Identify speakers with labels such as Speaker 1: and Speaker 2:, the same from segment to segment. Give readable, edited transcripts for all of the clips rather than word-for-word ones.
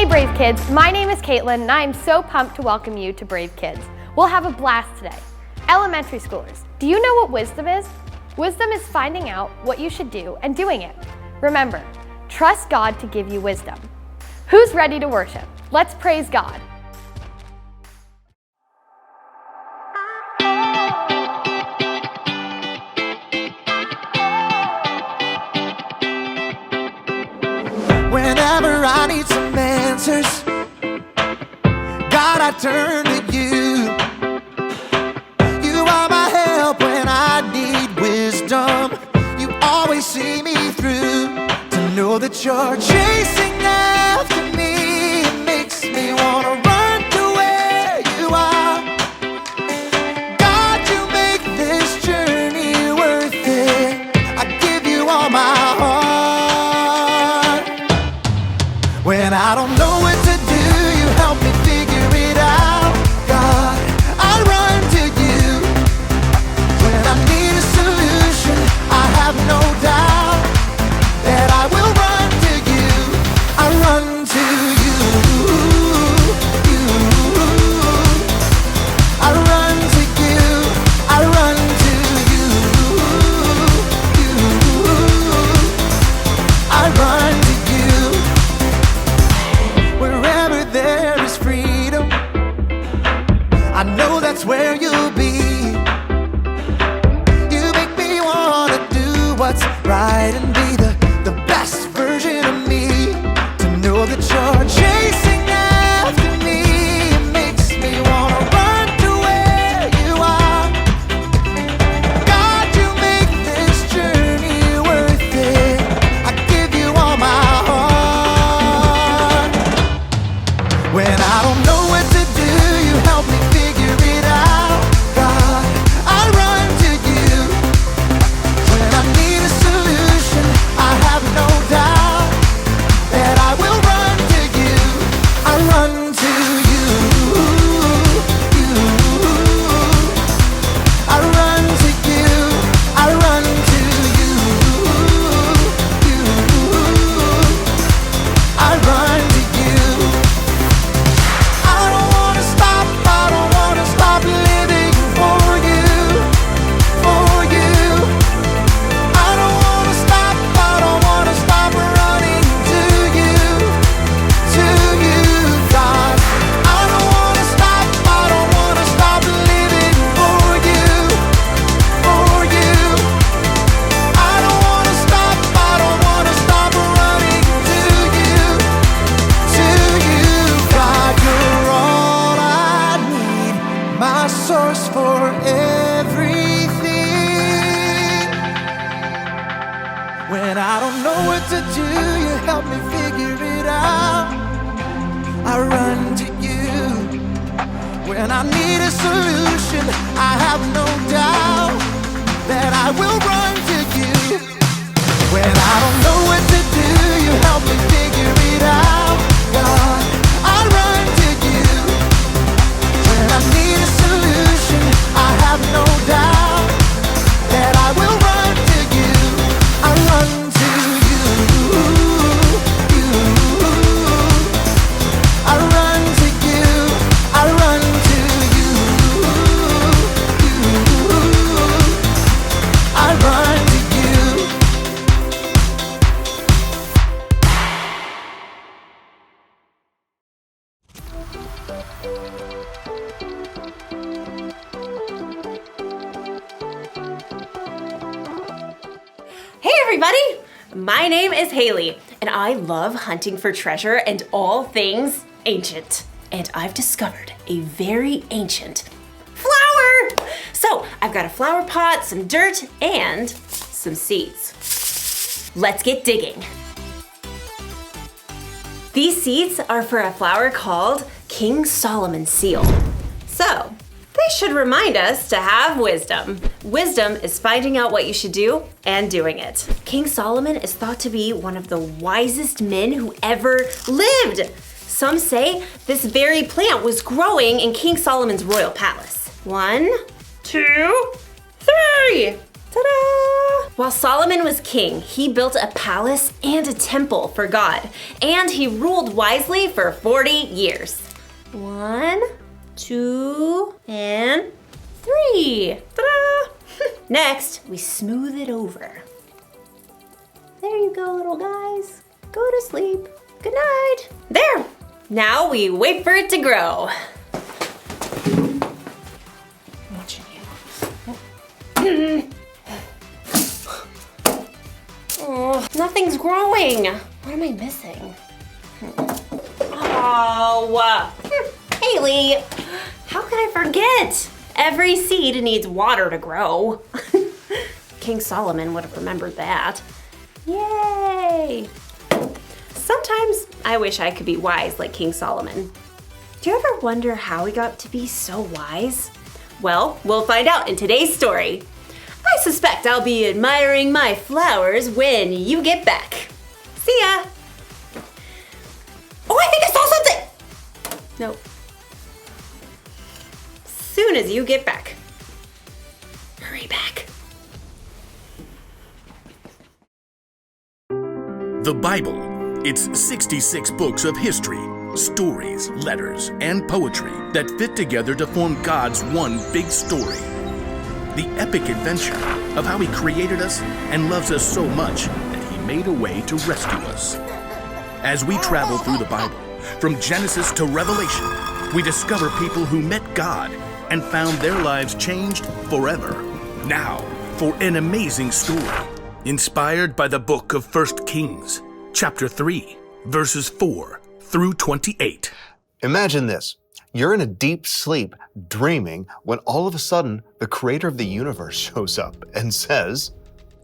Speaker 1: Hey Brave Kids, my name is Caitlin and I am so pumped to welcome you to Brave Kids. We'll have a blast today. Elementary schoolers, do you know what wisdom is? Wisdom is finding out what you should do and doing it. Remember, trust God to give you wisdom. Who's ready to worship? Let's praise God.
Speaker 2: Whenever I need some answers, God, I turn to you. You are my help when I need wisdom. You always see me through. To know that you're chasing after me, it makes me wanna run to where you are. God, you make this journey worth it. I give you all my heart. When I don't know what to do, you help me figure it out. God, I run to you. When I need a solution, I have no doubt that I will run to you. I run to you. I run to you. I run to you. I run to you. Wherever there is freedom, I know that's where you'll be. You make me wanna do what's right and be the best version of me. To know that you're chasing after me, it makes me wanna run to where you are. God, you make this journey worth it. I give you all my heart. When I don't know what to do, you help me figure it out. God, I run to you. When I need a solution, I have no doubt that I will run to you. I run to you. I run to you. I run to you. I run to you. I don't wanna stop, I don't wanna stop living for you, for you. I don't wanna stop, I don't wanna stop running to you, God. I don't wanna stop, I don't wanna stop living for you, for you. I don't wanna stop, I don't wanna stop running to you, God. You're all I need, my source for everything. When I don't know what to do, you help me figure it out. I run to you. When I need a solution, I have no doubt that I will run to you. When I don't know what to do, you help me figure it out. God, I run to you. When I need a solution, I have no doubt that I will run to you. I run to you. I run to you. I run to you. I run to you.
Speaker 3: Hey everybody! My name is Haley, and I love hunting for treasure and all things ancient. And I've discovered a very ancient flower! So, I've got a flower pot, some dirt, and some seeds. Let's get digging. These seeds are for a flower called King Solomon's seal. So, they should remind us to have wisdom. Wisdom is finding out what you should do and doing it. King Solomon is thought to be one of the wisest men who ever lived. Some say this very plant was growing in King Solomon's royal palace. 1, 2, 3. Ta-da! While Solomon was king, he built a palace and a temple for God, and he ruled wisely for 40 years. 1, 2, and 3. Ta-da! Next, we smooth it over. There you go, little guys. Go to sleep. Good night. There! Now we wait for it to grow. I'm watching you. Oh, nothing's growing. What am I missing? Oh, Haley, how could I forget? Every seed needs water to grow. King Solomon would have remembered that. Yay! Sometimes I wish I could be wise like King Solomon. Do you ever wonder how he got to be so wise? Well, we'll find out in today's story. I suspect I'll be admiring my flowers when you get back. See ya! Oh, I think I saw something! Nope. Soon as you get back. Hurry back.
Speaker 4: The Bible. It's 66 books of history, stories, letters, and poetry that fit together to form God's one big story. The epic adventure of how He created us and loves us so much that He made a way to rescue us. As we travel through the Bible, from Genesis to Revelation, we discover people who met God and found their lives changed forever. Now, for an amazing story, inspired by the book of 1 Kings, chapter 3, verses 4 through 28.
Speaker 5: Imagine this. You're in a deep sleep, dreaming, when all of a sudden, the creator of the universe shows up and says,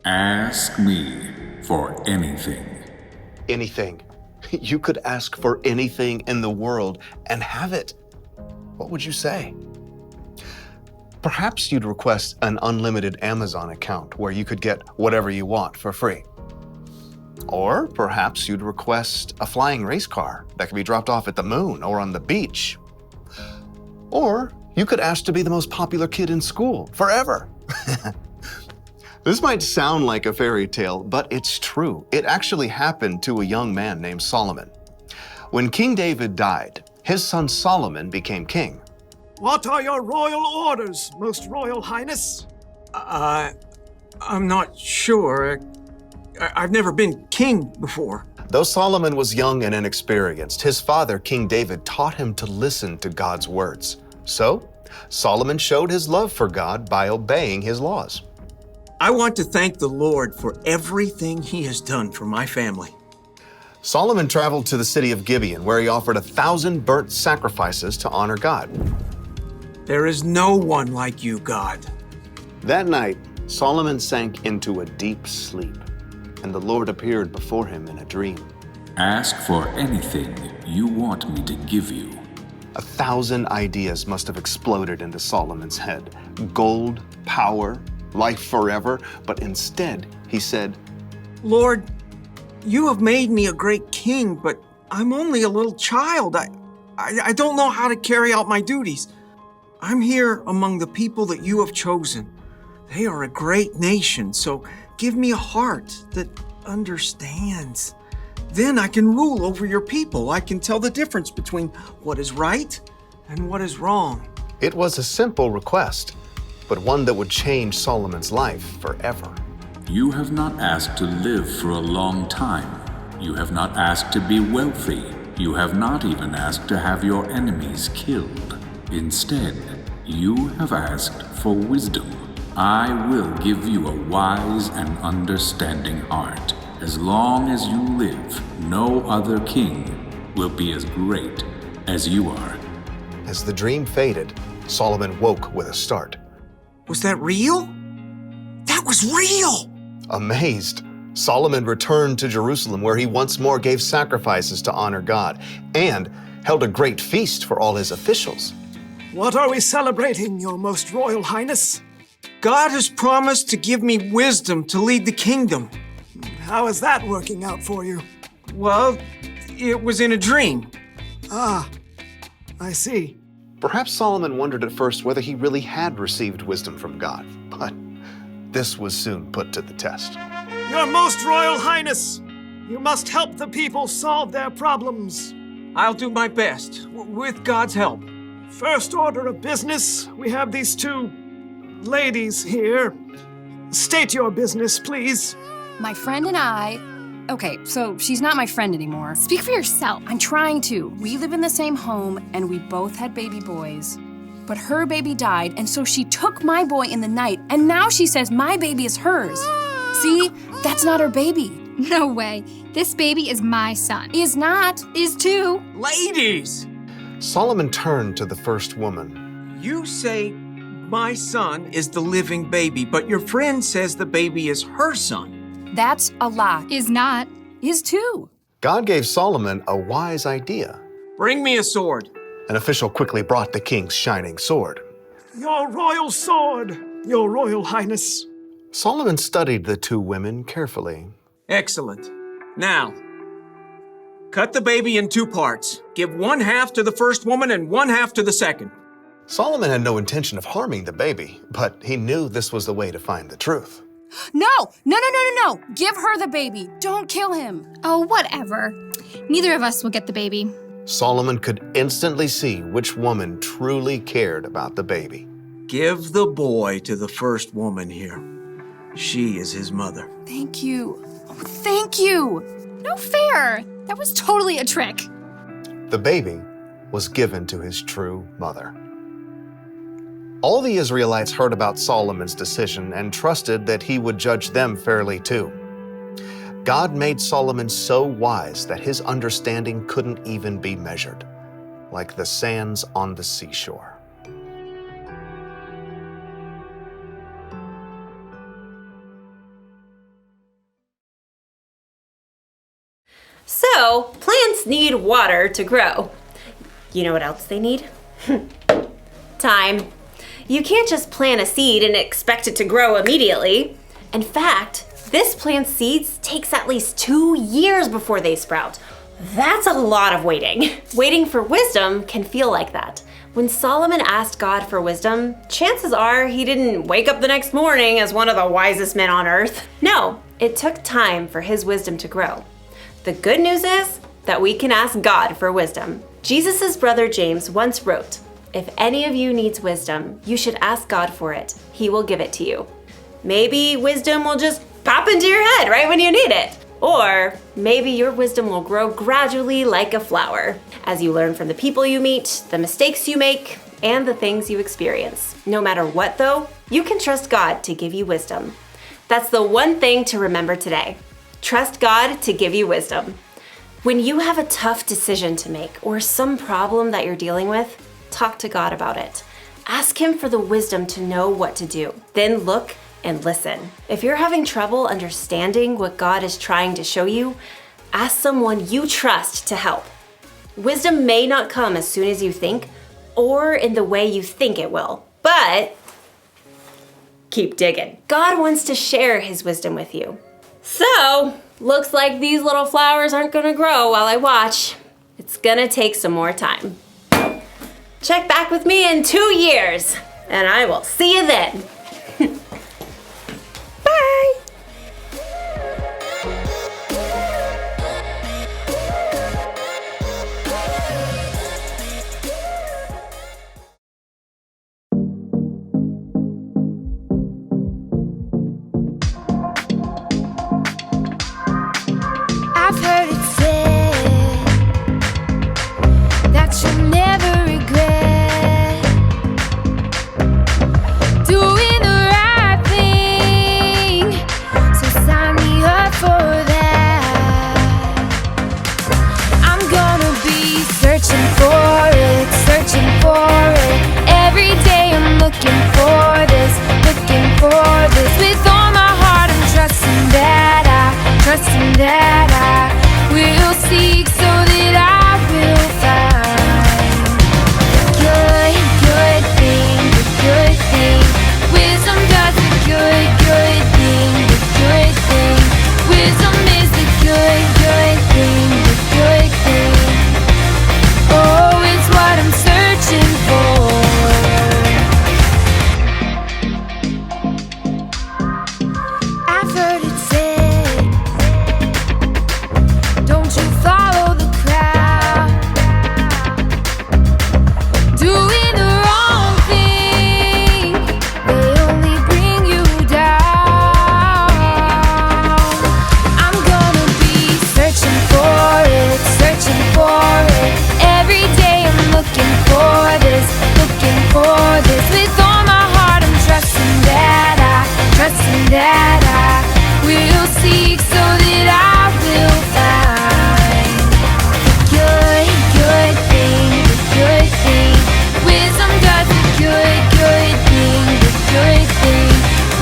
Speaker 6: Ask me for anything.
Speaker 5: anything. You could ask for anything in the world and have it. What would you say? Perhaps you'd request an unlimited Amazon account where you could get whatever you want for free. Or perhaps you'd request a flying race car that could be dropped off at the moon or on the beach. Or you could ask to be the most popular kid in school forever. This might sound like a fairy tale, but it's true. It actually happened to a young man named Solomon. When King David died, his son Solomon became king.
Speaker 7: What are your royal orders, Most Royal Highness? I'm not sure. I've never been king before.
Speaker 5: Though Solomon was young and inexperienced, his father, King David, taught him to listen to God's words. So, Solomon showed his love for God by obeying his laws.
Speaker 7: I want to thank the Lord for everything He has done for my family.
Speaker 5: Solomon traveled to the city of Gibeon, where he offered 1,000 burnt sacrifices to honor God.
Speaker 7: There is no one like you, God.
Speaker 5: That night, Solomon sank into a deep sleep, and the Lord appeared before him in a dream.
Speaker 6: Ask for anything you want me to give you.
Speaker 5: 1,000 ideas must have exploded into Solomon's head. Gold, power, life forever. But instead, he said,
Speaker 7: Lord, you have made me a great king, but I'm only a little child. I don't know how to carry out my duties. I'm here among the people that you have chosen. They are a great nation, so give me a heart that understands. Then I can rule over your people. I can tell the difference between what is right and what is wrong.
Speaker 5: it was a simple request, but one that would change Solomon's life forever.
Speaker 6: You have not asked to live for a long time. You have not asked to be wealthy. You have not even asked to have your enemies killed. Instead, you have asked for wisdom. I will give you a wise and understanding heart. As long as you live, no other king will be as great as you are.
Speaker 5: As the dream faded, Solomon woke with a start.
Speaker 7: Was that real? That was real!
Speaker 5: Amazed, Solomon returned to Jerusalem, where he once more gave sacrifices to honor God and held a great feast for all his officials.
Speaker 7: What are we celebrating, Your Most Royal Highness? God has promised to give me wisdom to lead the kingdom. How is that working out for you? Well, it was in a dream. Ah, I see.
Speaker 5: Perhaps Solomon wondered at first whether he really had received wisdom from God, but this was soon put to the test.
Speaker 8: Your Most Royal Highness, you must help the people solve their problems.
Speaker 7: I'll do my best, with God's help.
Speaker 8: First order of business, we have these two ladies here. State your business, please.
Speaker 9: My friend and I... Okay, so she's not my friend anymore.
Speaker 1: Speak for yourself.
Speaker 9: I'm trying to. We live in the same home, and we both had baby boys. But her baby died, and so she took my boy in the night, and now she says my baby is hers. See? That's not her baby.
Speaker 10: No way. This baby is my son.
Speaker 9: Is not. Is too.
Speaker 7: Ladies!
Speaker 5: Solomon turned to the first woman.
Speaker 7: You say my son is the living baby, but your friend says the baby is her son.
Speaker 9: That's a lie.
Speaker 10: Is not.
Speaker 9: Is too.
Speaker 5: God gave Solomon a wise idea.
Speaker 7: Bring me a sword.
Speaker 5: An official quickly brought the king's shining sword.
Speaker 8: Your royal sword, Your Royal Highness.
Speaker 5: Solomon studied the two women carefully.
Speaker 7: Excellent. Now, cut the baby in 2 parts. Give 1/2 to the first woman and 1/2 to the second.
Speaker 5: Solomon had no intention of harming the baby, but he knew this was the way to find the truth.
Speaker 9: No! Give her the baby. Don't kill him.
Speaker 10: Oh, whatever. Neither of us will get the baby.
Speaker 5: Solomon could instantly see which woman truly cared about the baby.
Speaker 7: Give the boy to the first woman here. She is his mother.
Speaker 9: Thank you. Oh, thank you.
Speaker 10: No fair. That was totally a trick.
Speaker 5: The baby was given to his true mother. All the Israelites heard about Solomon's decision and trusted that he would judge them fairly too. God made Solomon so wise that his understanding couldn't even be measured, like the sands on the seashore.
Speaker 3: So, plants need water to grow. You know what else they need? Time. You can't just plant a seed and expect it to grow immediately. In fact, this plant's seeds takes at least 2 years before they sprout. That's a lot of waiting. Waiting for wisdom can feel like that. When Solomon asked God for wisdom, chances are he didn't wake up the next morning as one of the wisest men on earth. No, it took time for his wisdom to grow. The good news is that we can ask God for wisdom. Jesus' brother James once wrote, "If any of you needs wisdom, you should ask God for it. He will give it to you." Maybe wisdom will just pop into your head right when you need it. Or maybe your wisdom will grow gradually like a flower as you learn from the people you meet, the mistakes you make, and the things you experience. No matter what though, you can trust God to give you wisdom. That's the one thing to remember today. Trust God to give you wisdom. When you have a tough decision to make or some problem that you're dealing with, talk to God about it. Ask Him for the wisdom to know what to do. Then look and listen. If you're having trouble understanding what God is trying to show you, ask someone you trust to help. Wisdom may not come as soon as you think or in the way you think it will, but keep digging. God wants to share His wisdom with you. So, looks like these little flowers aren't gonna grow while I watch. It's gonna take some more time. Check back with me in 2 years, and I will see you then. Bye!
Speaker 11: I've heard it said that you'll never regret doing the right thing, so sign me up for that. I'm gonna be searching for it, every day I'm looking for this, with all my heart I'm trusting that I will seek so that I will find the good thing, wisdom does the good thing, wisdom is the good thing, oh, it's what I'm searching for. seek so that I will find the good, good thing, the good thing. Wisdom does the good, good thing, the good thing.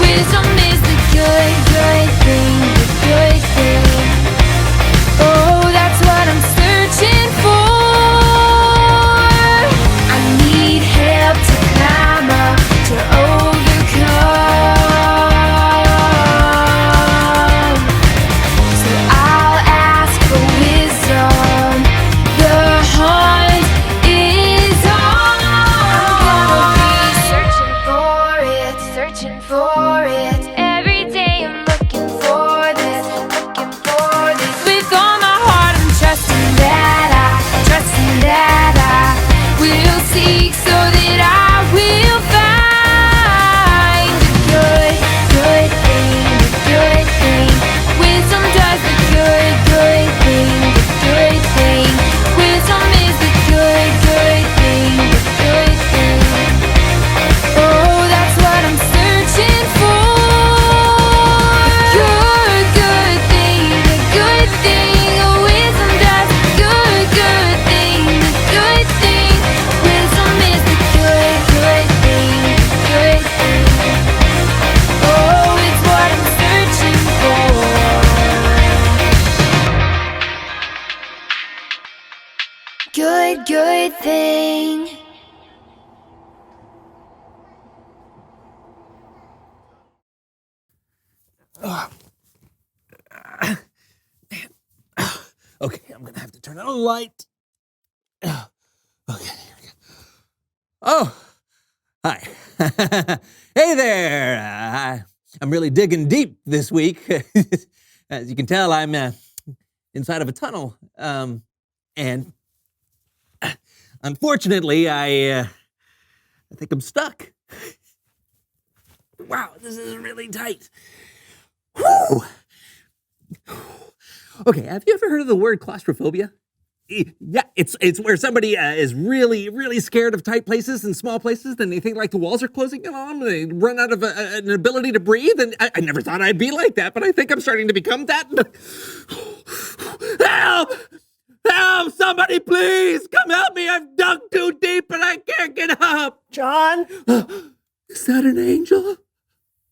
Speaker 11: Wisdom is the good, good thing, the good thing. Oh, that's what I'm searching for. I need help to climb up, to overcome. So I'll ask for wisdom. The hunt is on. I'm gonna be searching for it. Every day I'm looking for this, looking for this. With all my heart I'm trusting that I will seek so that I will find the good, good thing, the good thing. Wisdom does the good, good thing, the good thing. Wisdom is the good, good thing, the good thing. Oh, that's what I'm searching for. Good, good thing, the good thing. Wisdom does the good, good thing, the good thing. Wisdom is the good, good thing, the good thing. Oh, it's what I'm searching for. Good, good thing.
Speaker 12: Okay, I'm gonna have to turn on a light. Okay. Oh, hi. Hey there. I'm really digging deep this week. As you can tell, I'm inside of a tunnel. And unfortunately, I think I'm stuck. Wow, this is really tight. Whew. Okay, have you ever heard of the word claustrophobia? Yeah, it's where somebody is really, really scared of tight places and small places, and they think like the walls are closing in on them, and they run out of an ability to breathe, and I never thought I'd be like that, but I think I'm starting to become that. Help! Help! Somebody please! Come help me! I've dug too deep and I can't get up!
Speaker 8: John?
Speaker 12: Is that an angel?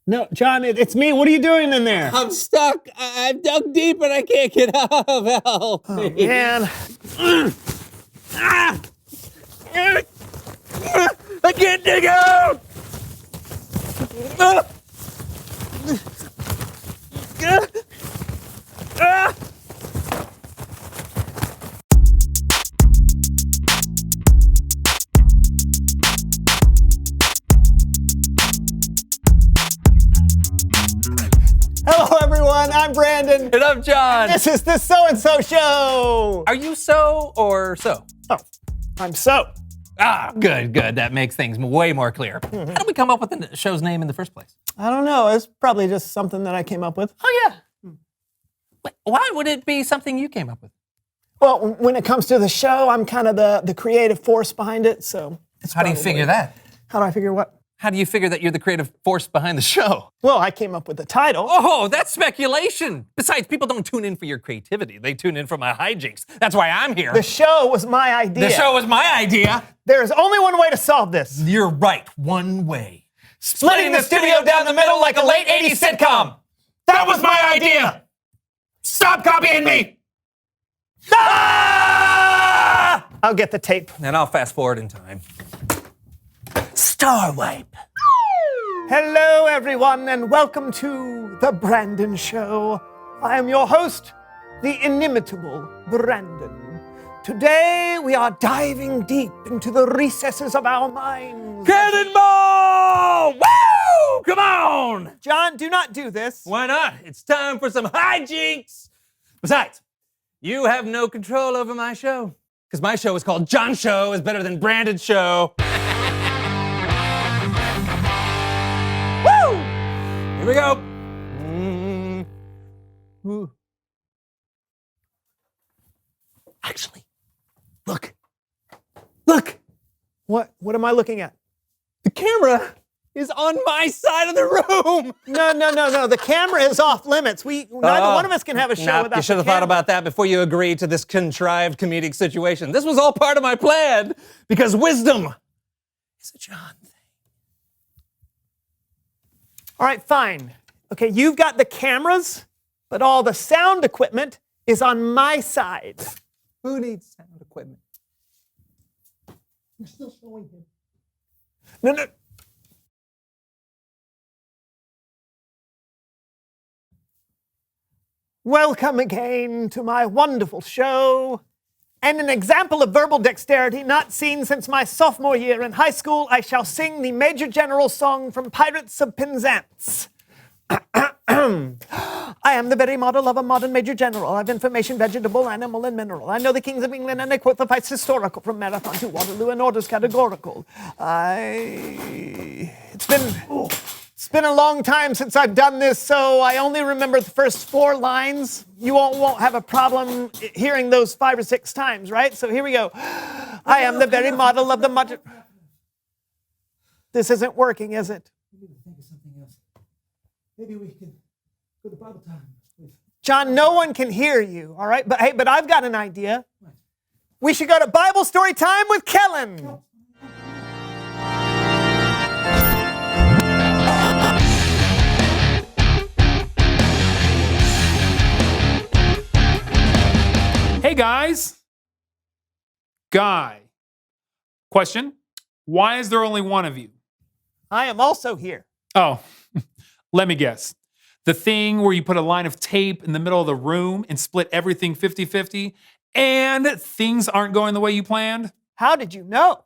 Speaker 8: No, John, it's me. What are you doing in there?
Speaker 12: I'm stuck. I've dug deep and I can't get up. Help me.
Speaker 8: Man.
Speaker 12: I can't dig out.
Speaker 8: Hello, everyone. I'm Brandon.
Speaker 12: And I'm John.
Speaker 8: This is the So-and-So Show.
Speaker 12: Are you so or so?
Speaker 8: Oh, I'm so.
Speaker 12: Ah, good. That makes things way more clear. How did we come up with the show's name in the first place?
Speaker 8: I don't know. It's probably just something that I came up with.
Speaker 12: Oh, yeah. Wait, why would it be something you came up with?
Speaker 8: Well, when it comes to the show, I'm kind of the creative force behind it, so.
Speaker 12: How do you figure that?
Speaker 8: How do I figure what?
Speaker 12: How do you figure that you're the creative force behind the show?
Speaker 8: Well, I came up with the title.
Speaker 12: Oh, that's speculation. Besides, people don't tune in for your creativity. They tune in for my hijinks. That's why I'm here.
Speaker 8: The show was my idea.
Speaker 12: The show was my idea.
Speaker 8: There is only one way to solve this.
Speaker 12: You're right. One way. Splitting the studio down the middle like a late 80s sitcom. That was my idea. Stop copying me. Ah!
Speaker 8: I'll get the tape.
Speaker 12: And I'll fast forward in time. Star Wipe.
Speaker 8: Hello, everyone, and welcome to The Brandon Show. I am your host, the inimitable Brandon. Today, we are diving deep into the recesses of our minds.
Speaker 12: Cannonball! Woo! Come on!
Speaker 8: John, do not do this.
Speaker 12: Why not? It's time for some hijinks. Besides, you have no control over my show. Because my show is called John Show is Better Than Brandon's Show. Woo! Here we go. Ooh. Actually, look.
Speaker 8: What am I looking at?
Speaker 12: The camera is on my side of the room.
Speaker 8: No. The camera is off limits. Neither one of us can have a show without
Speaker 12: You should have thought about that before you agreed to this contrived comedic situation. This was all part of my plan because wisdom is a John thing.
Speaker 8: All right, fine. Okay, you've got the cameras, but all the sound equipment is on my side.
Speaker 12: Who needs sound equipment? You're still showing him.
Speaker 8: No. Welcome again to my wonderful show. And an example of verbal dexterity not seen since my sophomore year in high school, I shall sing the Major General song from Pirates of Penzance. I am the very model of a modern Major General. I've information, vegetable, animal, and mineral. I know the kings of England, and I quote the fights historical from Marathon to Waterloo, and orders categorical. It's been a long time since I've done this, so I only remember the first 4 lines. You won't have a problem hearing those 5 or 6 times, right? So here we go. I am the very model of the modern... This isn't working, is it?
Speaker 13: We need to think of something else. Maybe we can go to Bible time.
Speaker 8: John, no one can hear you, all right? But hey, I've got an idea. We should go to Bible story time with Kellen.
Speaker 14: Hey guys. Guy. Question. Why is there only one of you?
Speaker 8: I am also here.
Speaker 14: Oh, let me guess. The thing where you put a line of tape in the middle of the room and split everything 50-50 and things aren't going the way you planned?
Speaker 8: How did you know?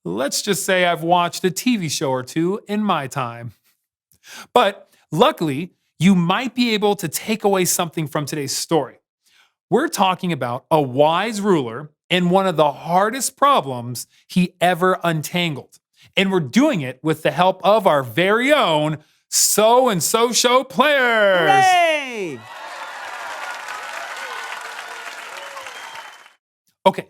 Speaker 14: Let's just say I've watched a TV show or 2 in my time. But luckily, you might be able to take away something from today's story. We're talking about a wise ruler and one of the hardest problems he ever untangled. And we're doing it with the help of our very own So-and-So Show players.
Speaker 8: Hooray!
Speaker 14: Okay,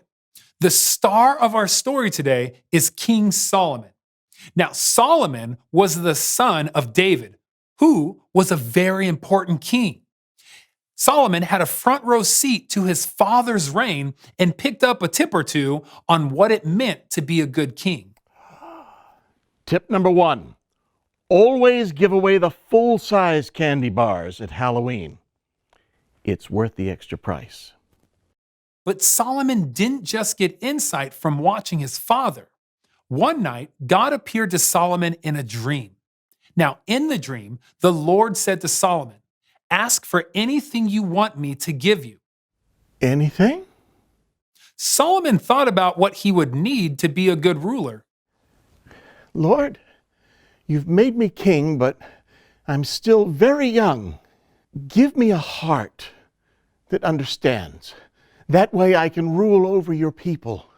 Speaker 14: the star of our story today is King Solomon. Now, Solomon was the son of David, who was a very important king. Solomon had a front row seat to his father's reign and picked up a tip or 2 on what it meant to be a good king.
Speaker 15: Tip number 1, always give away the full-size candy bars at Halloween. It's worth the extra price.
Speaker 14: But Solomon didn't just get insight from watching his father. One night, God appeared to Solomon in a dream. Now, in the dream, the Lord said to Solomon, "Ask for anything you want me to give you."
Speaker 15: Anything?
Speaker 14: Solomon thought about what he would need to be a good ruler.
Speaker 15: Lord, you've made me king, but I'm still very young. Give me a heart that understands. That way I can rule over your people.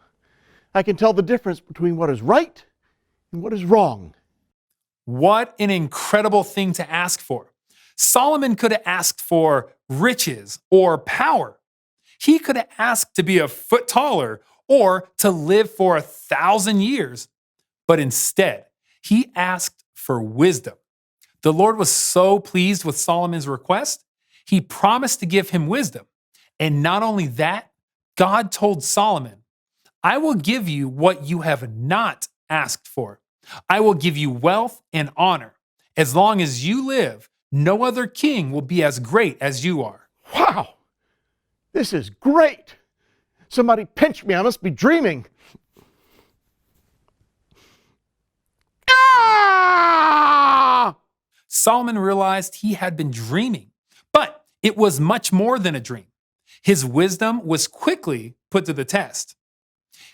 Speaker 15: I can tell the difference between what is right and what is wrong.
Speaker 14: What an incredible thing to ask for. Solomon could have asked for riches or power. He could have asked to be a foot taller or to live for 1,000 years. But instead, he asked for wisdom. The Lord was so pleased with Solomon's request, he promised to give him wisdom. And not only that, God told Solomon, "I will give you what you have not asked for. I will give you wealth and honor. As long as you live, no other king will be as great as you are."
Speaker 15: Wow, this is great. Somebody pinch me, I must be dreaming. Ah!
Speaker 14: Solomon realized he had been dreaming, but it was much more than a dream. His wisdom was quickly put to the test.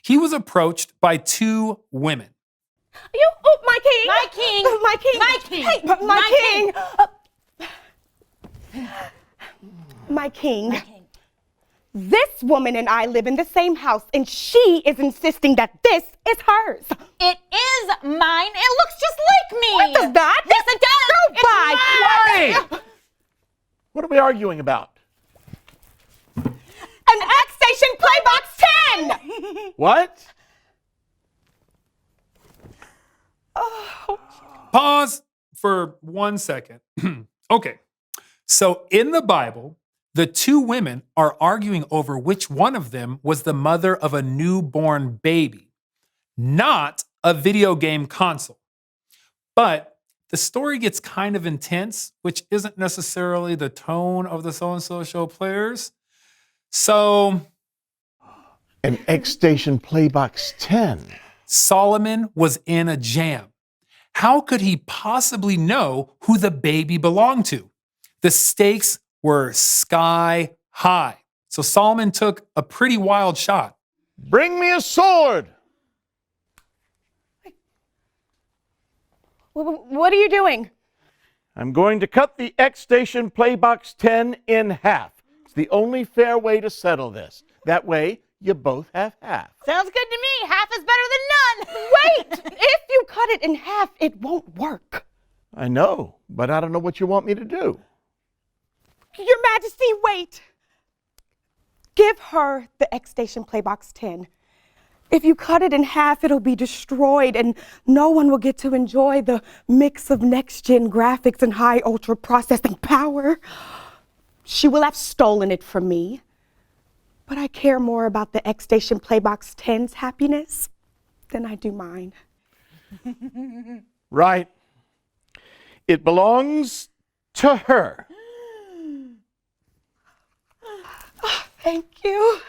Speaker 14: He was approached by 2 women.
Speaker 16: Oh, my king! My king! My king! My king! Hey, my king! My king. This woman and I live in the same house, and she is insisting that this is hers.
Speaker 17: It is mine. It looks just like me.
Speaker 16: What does that?
Speaker 17: Yes, it does.
Speaker 16: Go by.
Speaker 15: What are we arguing about?
Speaker 16: An X Station Playbox 10!
Speaker 15: What?
Speaker 14: Pause for 1 second. Okay, so in the Bible, the two women are arguing over which one of them was the mother of a newborn baby, not a video game console. But the story gets kind of intense, which isn't necessarily the tone of the so-and-so show players. So,
Speaker 15: An X-Station Playbox 10.
Speaker 14: Solomon was in a jam. How could he possibly know who the baby belonged to? The stakes were sky high. So Solomon took a pretty wild shot.
Speaker 15: Bring me a sword!
Speaker 16: What are you doing?
Speaker 15: I'm going to cut the X-Station Playbox 10 in half. It's the only fair way to settle this. That way, you both have half.
Speaker 17: Sounds good to me. Half is better than none.
Speaker 16: Wait! If you cut it in half, it won't work.
Speaker 15: I know, but I don't know what you want me to do.
Speaker 16: Your Majesty, wait. Give her the X-Station Playbox 10. If you cut it in half, it'll be destroyed and no one will get to enjoy the mix of next-gen graphics and high ultra processing power. She will have stolen it from me. But I care more about the X-Station Playbox 10's happiness than I do mine.
Speaker 15: Right. It belongs to her.
Speaker 16: Oh, thank you.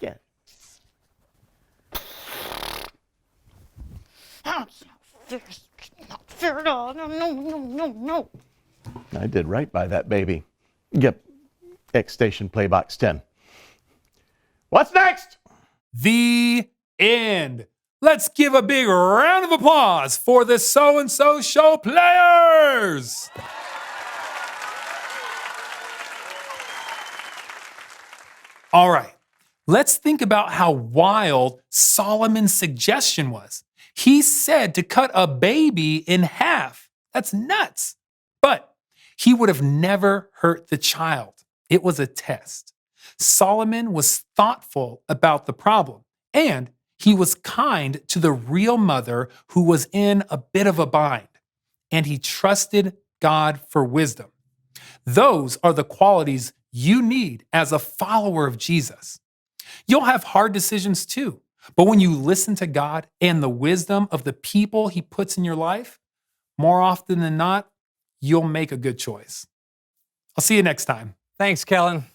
Speaker 15: Yeah.
Speaker 17: Not fair at all. No.
Speaker 15: I did right by that baby. Yep. X-Station Playbox 10. What's next?
Speaker 14: The end. Let's give a big round of applause for the so-and-so show players. All right, let's think about how wild Solomon's suggestion was. He said to cut a baby in half. That's nuts. But he would have never hurt the child. It was a test. Solomon was thoughtful about the problem, and he was kind to the real mother who was in a bit of a bind, and he trusted God for wisdom. Those are the qualities you need as a follower of Jesus. You'll have hard decisions too, but when you listen to God and the wisdom of the people he puts in your life, more often than not, you'll make a good choice. I'll see you next time.
Speaker 12: Thanks, Kellen.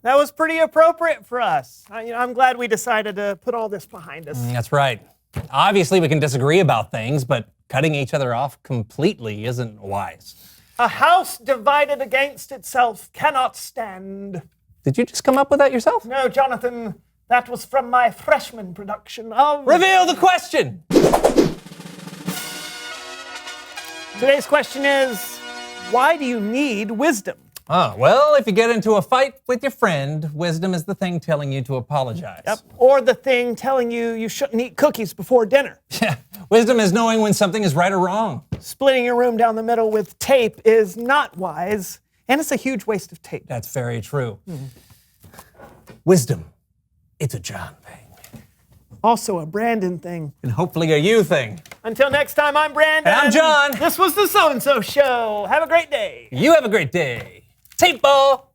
Speaker 8: That was pretty appropriate for us. I'm glad we decided to put all this behind us.
Speaker 12: That's right. Obviously, we can disagree about things, but cutting each other off completely isn't wise.
Speaker 8: A house divided against itself cannot stand.
Speaker 12: Did you just come up with that yourself?
Speaker 8: No, Jonathan, that was from my freshman production of...
Speaker 12: Reveal the question!
Speaker 8: Today's question is, why do you need wisdom?
Speaker 12: Well, if you get into a fight with your friend, wisdom is the thing telling you to apologize.
Speaker 8: Yep. Or the thing telling you shouldn't eat cookies before dinner.
Speaker 12: Yeah. Wisdom is knowing when something is right or wrong.
Speaker 8: Splitting your room down the middle with tape is not wise, and it's a huge waste of tape.
Speaker 12: That's very true. Wisdom, it's a John thing.
Speaker 8: Also a Brandon thing.
Speaker 12: And hopefully a you thing.
Speaker 8: Until next time, I'm Brandon.
Speaker 12: And I'm John.
Speaker 8: This was the So-and-So Show. Have a great day.
Speaker 12: You have a great day. Tape ball.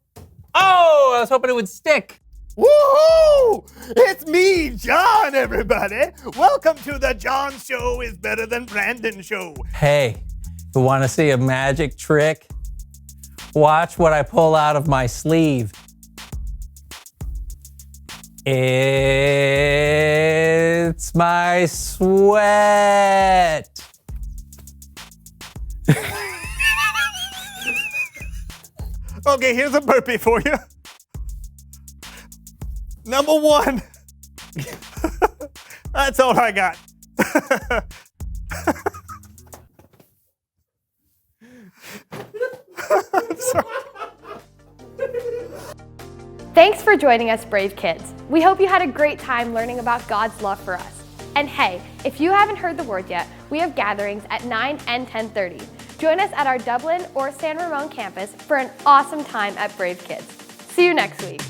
Speaker 12: Oh, I was hoping it would stick.
Speaker 8: Woohoo! It's me, John, everybody. Welcome to the John Show is Better Than Brandon Show.
Speaker 12: Hey, you want to see a magic trick? Watch what I pull out of my sleeve. It's my sweat.
Speaker 8: Okay, here's a burpee for you. Number one. That's all I got. I'm sorry.
Speaker 1: Thanks for joining us, brave kids. We hope you had a great time learning about God's love for us. And hey, if you haven't heard the word yet, we have gatherings at 9 and 10:30. Join us at our Dublin or San Ramon campus for an awesome time at Brave Kids. See you next week.